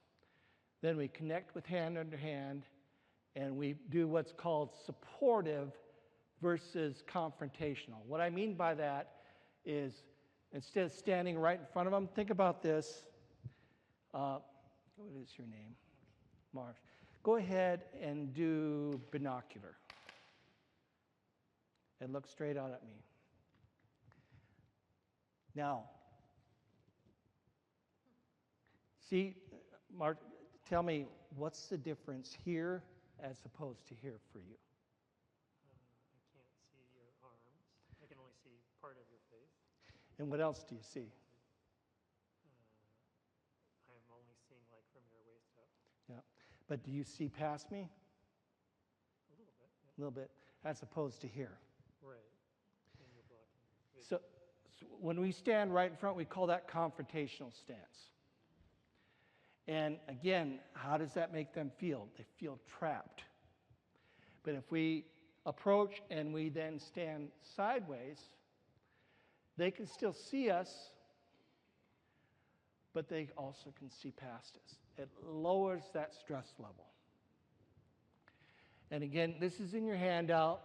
Then we connect with hand under hand, and we do what's called supportive versus confrontational. What I mean by that is, instead of standing right in front of them, think about this. What is your name? Marsh. Go ahead and do binocular. And look straight out at me. Now, see, Mark, tell me, what's the difference here as opposed to here for you? I can't see your arms. I can only see part of your face. And what else do you see? I'm only seeing like from your waist up. Yeah. But do you see past me? A little bit. Yeah. A little bit, as opposed to here. Right. And you're blocking vision. So when we stand right in front, we call that confrontational stance. And again, how does that make them feel? They feel trapped. But if we approach and we then stand sideways, they can still see us, but they also can see past us. It lowers that stress level. And again, this is in your handout.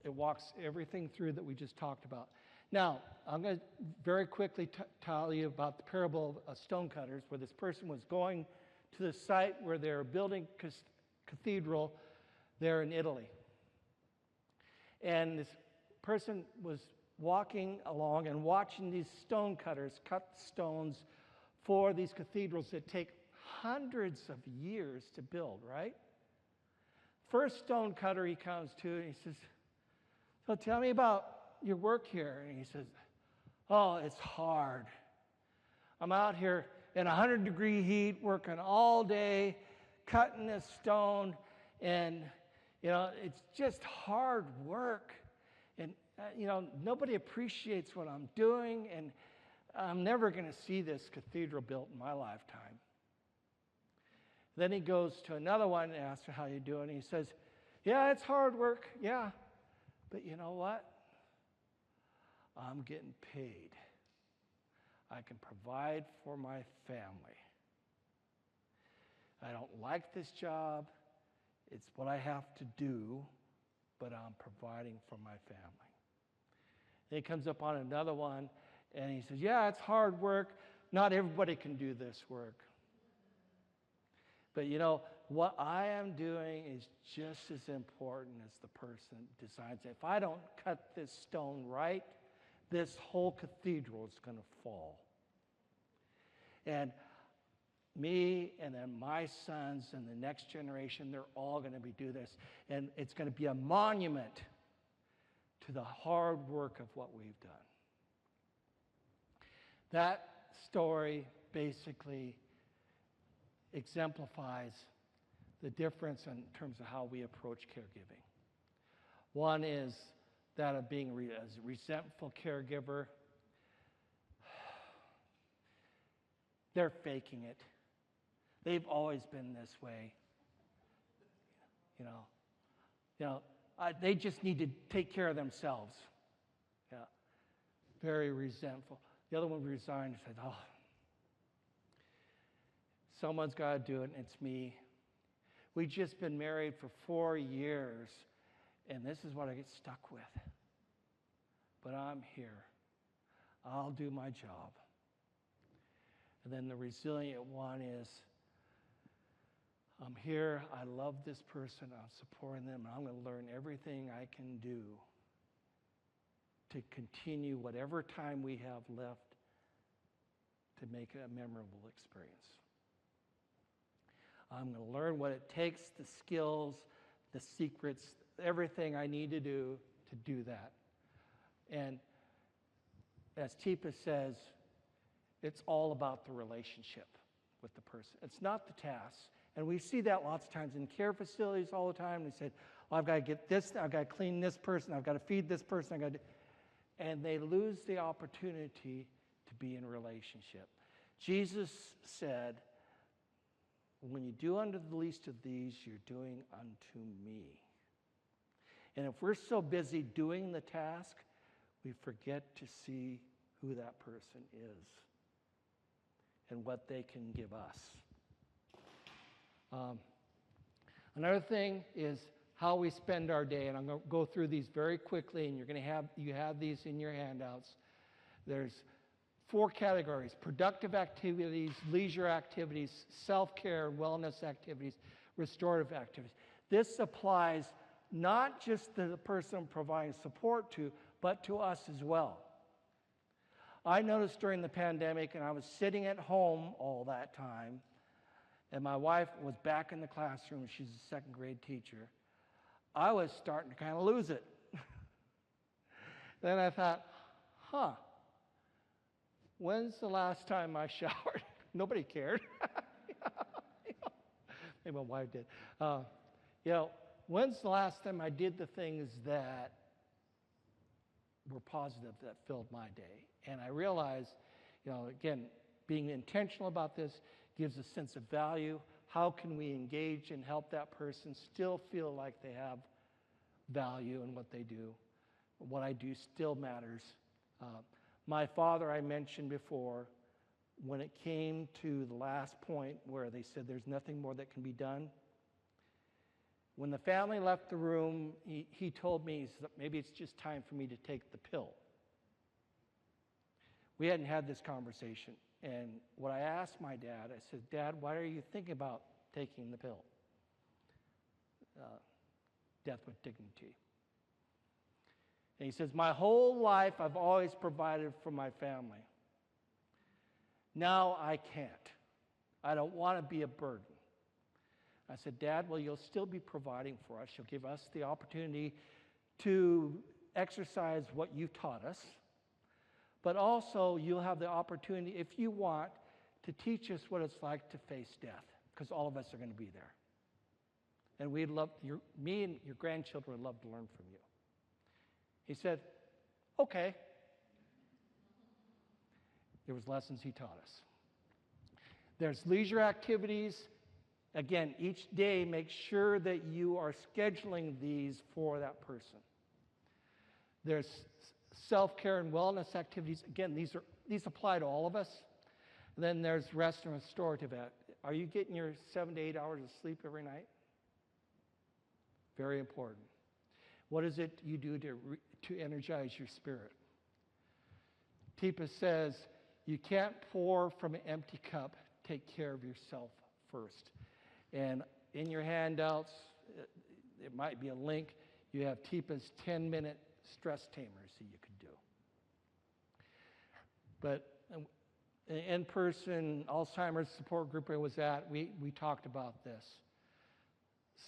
It walks everything through that we just talked about. Now, I'm going to very quickly tell you about the parable of stonecutters, where this person was going to the site where they're building cathedral there in Italy. And this person was walking along and watching these stonecutters cut stones for these cathedrals that take hundreds of years to build, right? First stone cutter he comes to, and he says, so tell me about your work here. And he says, oh, it's hard. I'm out here in 100-degree heat, working all day, cutting this stone, and, it's just hard work. And, nobody appreciates what I'm doing, and I'm never going to see this cathedral built in my lifetime. Then he goes to another one and asks her, how you doing? And he says, yeah, it's hard work, yeah. But you know what? I'm getting paid. I can provide for my family. I don't like this job. It's what I have to do, but I'm providing for my family. Then he comes up on another one, and he says, yeah, it's hard work. Not everybody can do this work. But what I am doing is just as important as the person decides. If I don't cut this stone right, this whole cathedral is going to fall. And me and then my sons and the next generation, they're all going to do this. And it's going to be a monument to the hard work of what we've done. That story basically exemplifies the difference in terms of how we approach caregiving. One is that of being a resentful caregiver. They're faking it. They've always been this way. They just need to take care of themselves. Yeah, very resentful. The other one resigned and said, oh, someone's got to do it, and it's me. We've just been married for 4 years, and this is what I get stuck with. But I'm here. I'll do my job. And then the resilient one is, I'm here, I love this person, I'm supporting them, and I'm going to learn everything I can do to continue whatever time we have left to make it a memorable experience. I'm going to learn what it takes, the skills, the secrets, everything I need to do that. And as Teepa says, it's all about the relationship with the person. It's not the task. And we see that lots of times in care facilities all the time. They say, I've got to get this, I've got to clean this person, I've got to feed this person, I've got to... And they lose the opportunity to be in a relationship. Jesus said, when you do unto the least of these, you're doing unto me. And if we're so busy doing the task, we forget to see who that person is and what they can give us. Another thing is how we spend our day, and I'm going to go through these very quickly, and you have these in your handouts. There's 4 categories: productive activities, leisure activities, self-care, wellness activities, restorative activities. This applies not just to the person providing support to, but to us as well. I noticed during the pandemic, and I was sitting at home all that time, and my wife was back in the classroom. She's a 2nd grade teacher. I was starting to kind of lose it. Then I thought, when's the last time I showered? Nobody cared. Maybe my wife did. When's the last time I did the things that were positive, that filled my day? And I realized, again, being intentional about this gives a sense of value. How can we engage and help that person still feel like they have value in what they do? What I do still matters. My father, I mentioned before, when it came to the last point where they said there's nothing more that can be done, when the family left the room, he told me, maybe it's just time for me to take the pill. We hadn't had this conversation. And what I asked my dad, I said, Dad, why are you thinking about taking the pill? Death with dignity. And he says, my whole life I've always provided for my family. Now I can't. I don't want to be a burden. I said, Dad, well, you'll still be providing for us. You'll give us the opportunity to exercise what you've taught us. But also, you'll have the opportunity, if you want, to teach us what it's like to face death, because all of us are going to be there. And me and your grandchildren would love to learn from you. He said, okay. There was lessons he taught us. There's leisure activities. Again, each day, make sure that you are scheduling these for that person. There's self-care and wellness activities. Again, these apply to all of us. And then there's rest and restorative. Are you getting your 7 to 8 hours of sleep every night? Very important. What is it you do to energize your spirit? Teepa says, you can't pour from an empty cup. Take care of yourself first. And in your handouts, it might be a link. You have Teepa's 10-minute stress tamers that you could do. But an in-person Alzheimer's support group I was at, we talked about this.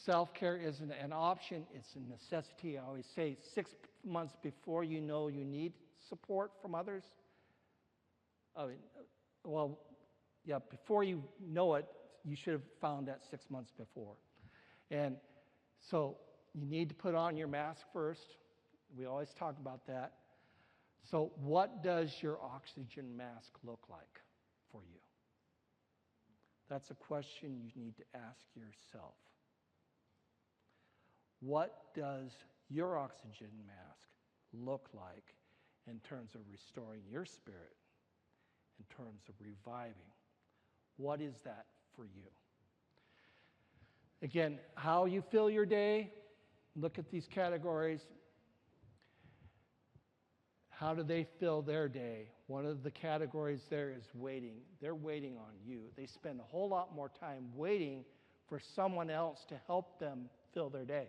Self-care isn't an option, it's a necessity. I always say 6 months before you know you need support from others. Before you know it, you should have found that 6 months before. And so you need to put on your mask first. We always talk about that. So what does your oxygen mask look like for you? That's a question you need to ask yourself. What does your oxygen mask look like in terms of restoring your spirit, in terms of reviving? What is that for you? Again, how you fill your day, look at these categories. How do they fill their day? One of the categories there is waiting. They're waiting on you. They spend a whole lot more time waiting for someone else to help them fill their day.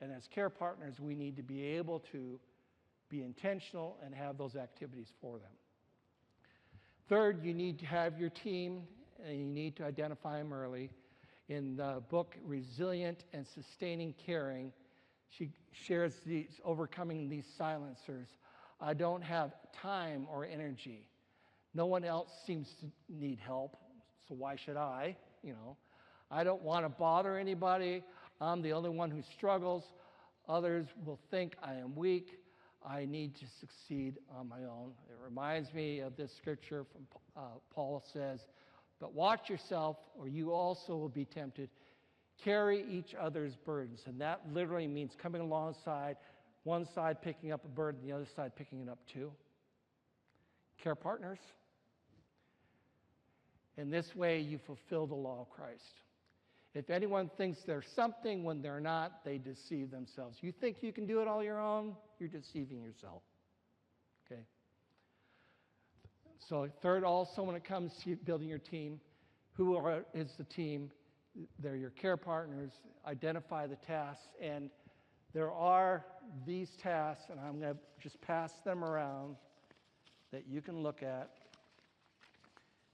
And as care partners, we need to be able to be intentional and have those activities for them. Third, you need to have your team, and you need to identify them early. In the book, Resilient and Sustaining Caring, she shares these, overcoming these silencers. I don't have time or energy. No one else seems to need help, so why should I? I don't want to bother anybody. I'm the only one who struggles. Others will think I am weak. I need to succeed on my own. It reminds me of this scripture from Paul says, but watch yourself or you also will be tempted. Carry each other's burdens. And that literally means coming alongside, one side picking up a burden, the other side picking it up too. Care partners. In this way, you fulfill the law of Christ. If anyone thinks they're something when they're not, they deceive themselves. You think you can do it all your own? You're deceiving yourself. Okay? So third, also when it comes to building your team, is the team? They're your care partners. Identify the tasks. And there are these tasks, and I'm going to just pass them around that you can look at.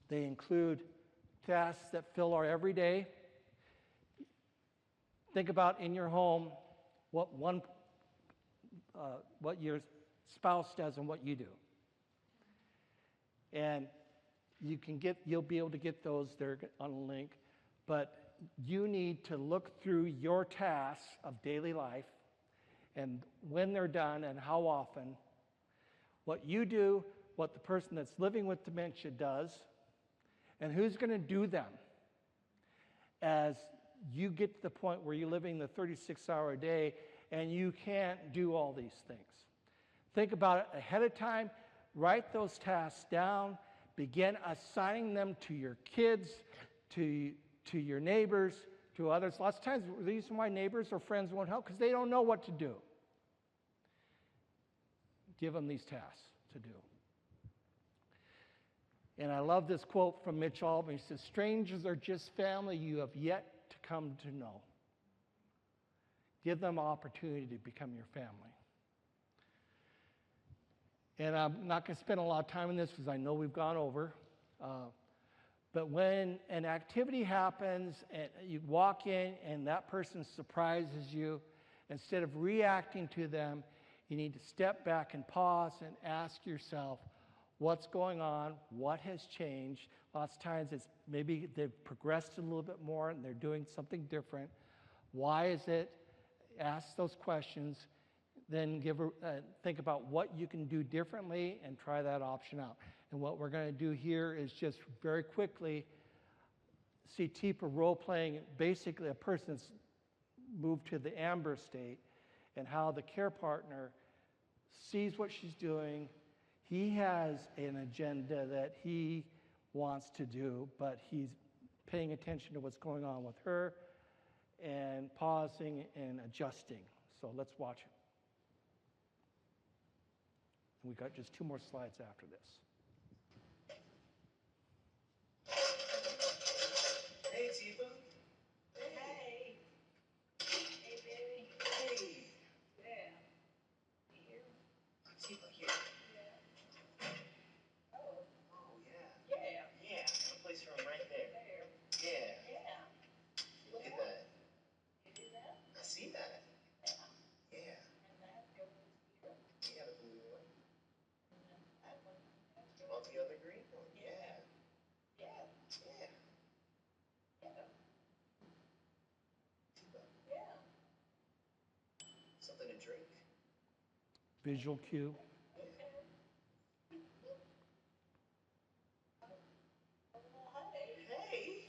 They include tasks that fill our everyday. Think about in your home what your spouse does and what you do. And you'll be able to get those there on a link. But you need to look through your tasks of daily life and when they're done and how often, what you do, what the person that's living with dementia does, and who's going to do them as you get to the point where you're living the 36-hour day and you can't do all these things. Think about it ahead of time. Write those tasks down. Begin assigning them to your kids, to your neighbors, to others. Lots of times the reason why neighbors or friends won't help because they don't know what to do. Give them these tasks to do. And I love this quote from Mitch Albom. He says, strangers are just family you have yet to come to know. Give them opportunity to become your family. And I'm not going to spend a lot of time on this because I know we've gone over. But when an activity happens and you walk in and that person surprises you, instead of reacting to them, you need to step back and pause and ask yourself, what's going on? What has changed? Lots of times it's maybe they've progressed a little bit more and they're doing something different. Why is it? Ask those questions. Then think about what you can do differently and try that option out. And what we're going to do here is just very quickly see Teepa role-playing basically a person that's moved to the amber state and how the care partner sees what she's doing. He has an agenda that he wants to do, but he's paying attention to what's going on with her and pausing and adjusting. So let's watch it. And we've got just 2 more slides after this. Hey, Teepa. Hey. Hey, baby. Hey. Yeah. You here? Teepa, here. Yeah. Oh. Oh, yeah. Yeah. Yeah, got a place for him right there. There. Yeah. Yeah. Look at that. You do that? I see that. Yeah. Yeah. And that goes here. Yeah, the blue one. And then that one. That Oh, goes the other green one. Yeah. Yeah. Yeah. Yeah. Teepa, Yeah. something to drink? Visual cue. Well, hey. Hey.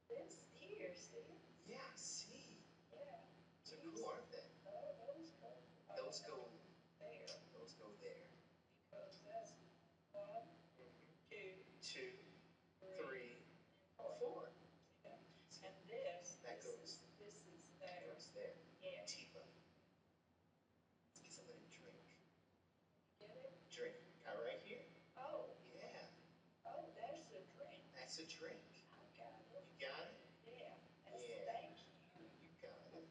This here, see? Yeah, I see. Yeah. So cool, aren't they? Oh, those go. Those go There. Those go there. Because that's 1, 2, 2, 3, 3, 4. 4. And this, That goes this is there. Goes there. Yeah. Teepa. Let's get something to drink. Get it? Drink. Got right here. Oh, Yeah. oh, there's the drink. That's a drink. I got it. You got it? Yeah. That's Yeah. thank you. You got it.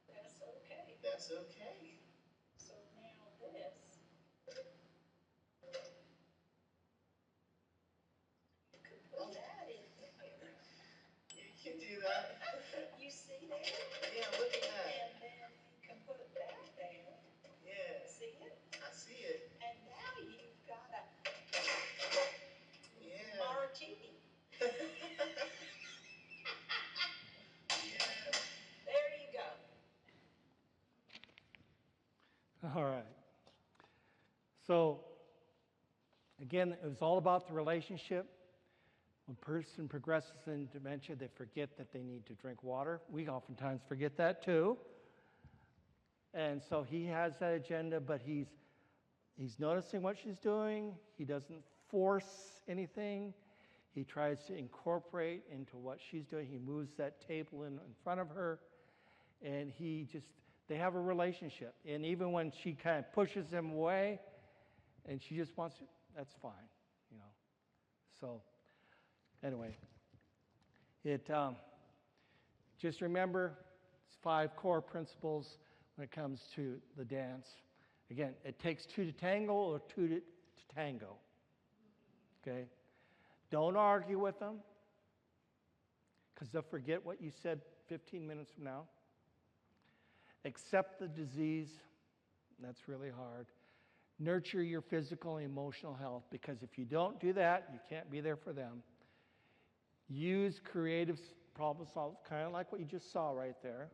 That's okay. That's okay. So now this. You could put that in here. You can do that. You see that? Yeah, look at that. And then you can put that there. Yeah. See it? I see it. And now you've got a Yeah. martini. Yeah. There you go. All right. So, again, it was all about the relationship. When a person progresses in dementia, they forget that they need to drink water. We oftentimes forget that too. And so he has that agenda, but he's noticing what she's doing. He doesn't force anything. He tries to incorporate into what she's doing. He moves that table in front of her, and they have a relationship. And even when she kind of pushes him away, and she just wants to, that's fine, you know. So, anyway, just remember 5 core principles when it comes to the dance. Again, it takes 2 to tango or 2 to tango. Okay? Don't argue with them, because they'll forget what you said 15 minutes from now. Accept the disease. That's really hard. Nurture your physical and emotional health, because if you don't do that, you can't be there for them. Use creative problem solve, kind of like what you just saw right there.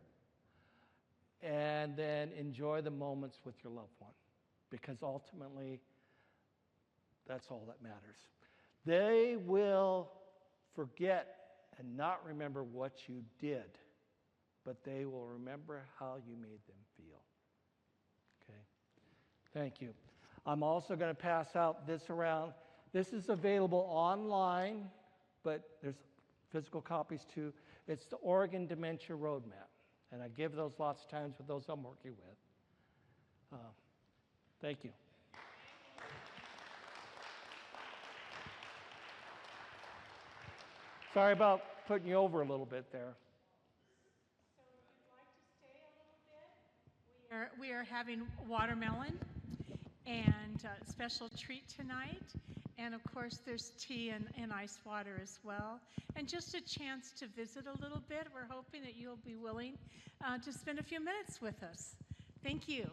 And then enjoy the moments with your loved one, because ultimately, that's all that matters. They will forget and not remember what you did, but they will remember how you made them feel. Okay? Thank you. I'm also going to pass out this around. This is available online, but there's physical copies too. It's the Oregon Dementia Roadmap, and I give those lots of times with those I'm working with. Thank you. Sorry about putting you over a little bit there. So if you'd like to stay a little bit, we We are having watermelon and a special treat tonight. And of course, there's tea and ice water as well. And just a chance to visit a little bit. We're hoping that you'll be willing to spend a few minutes with us. Thank you.